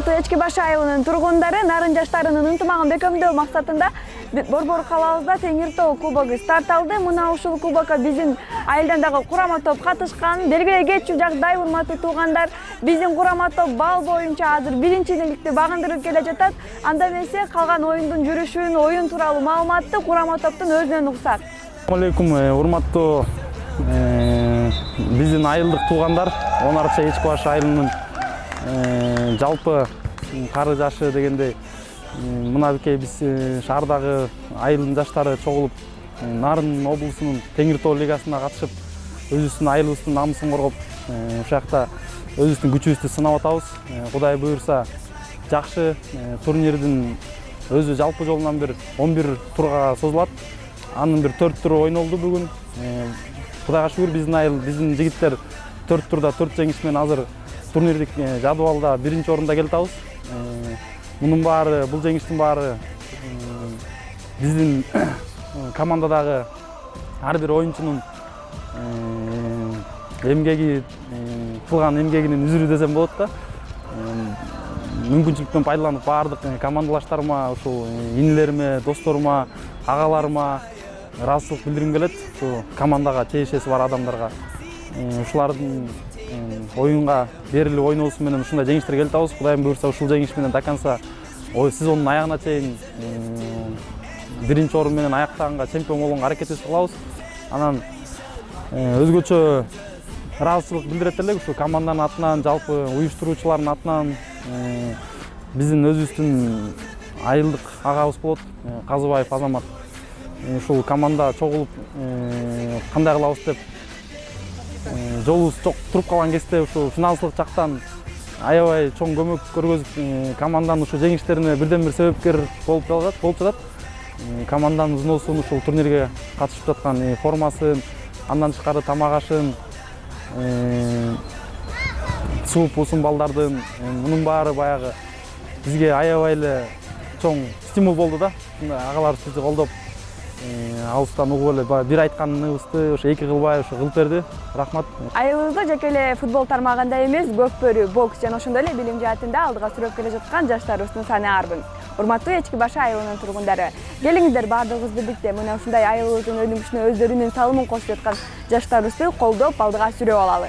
Урматтуу Эчки Баш айылынын тургундары нарын жаштарынын ынтымагын бекемдөө максатында Борбор калабызда Теңир Тоо кубогу старт алды. Мына ушул кубокко биздин айылдан дагы курама топ катышкан. Белгиле кетчү жагдай, урматтуу туугандар. Биздин курама топ балл боюнча азыр биринчиликти багындырып келе жатат. Анда эмесе калган оюндун жүрүшүн, оюн тууралуу маалыматты курама топтун өзүнөн уксак. Assalamu alaikum, урматтуу биздин айылдык туугандар. 10 Эчки Баш айылынын жалпы кары жашы дегендей мына бикей биз шаардагы айылдын жаштары чогулуп Нарын облусунун Теңир Тоо лигасына катышып, өзүбүздүн айылыбыздын намысын коргоп, ушул жакта өзүбүздүн күчүбүздү сынап атабыз. Кудай буюрса, жакшы турнирдин өзү жалпы жолунан бир 11 турга созулат. Анын бир 4 туру ойнолду бүгүн. Кудайга шүгүр, биздин айыл, биздин жигиттер 4 турда 4 жеңиш менен азыр турнирдик жадыбалда биринчи орунда келатабыз. Мунун баары, бул жеңиштин баары биздин командадагы ар бир оюнчунун эмгеги, кылган эмгегинин үзүрү десем болот да. Мүмкүнчүлүктөн пайдаланып баардык командалаштарыма, ушул инилериме, досторума, агаларыма ыраазычылык билдиргим келет. Ушу командага тиешеси бар адамдарга. Ушулардын оюнга берилип ойноосу менен ушундай жеңиштерге келатабыз. Кудайым буюрса, ушул жеңиш менен до конца сезондун аягына чейин биринчи орун менен аяктаганга, чемпион болгонго аракетибизди кылабыз. Анан өзгөчө ыраазычылык билдирет элек ушу команданын атынан, жалпы уюштуруучулардын атынан, биздин өзүбүздүн айылдык агабыз болот, Казыбаев Азамат. Ушул команда чогулуп кандай кылабыз деп жолубуз туруп калган кезде ушу финансылык жактан аябай чоң көмөк көргөзүп, команданын ушу жеңиштерине бирден бир себепкер болуп жатат. Команданын взносун ушул турнирге катышып жаткан формасын, андан тышкары тамак ашын, суупусун балдардын, мунун баары баягы бизге аябай эле чоң стимул болду да. Агаларыбыз бизди колдоп, алыстан угуп эле бир айтканыбызды ошо эки кылбай ошо кылып берди. Рахмат. Айылыбызда жеке эле футбол тармагында эмес, көкбөрү, бокс жана ошондой эле билим жаатында алдыга сүрөп келе жаткан жаштарыбыздын саны арбын. Урматтуу Эчки Баш айылынын тургундары, келиңиздер баардыгыбыз бирдикте мына ушундай айылыбыздын өнүгүшүнө өздөрүнүн салымын кошуп жаткан жаштарыбызды колдоп алдыга сүрөп алалы.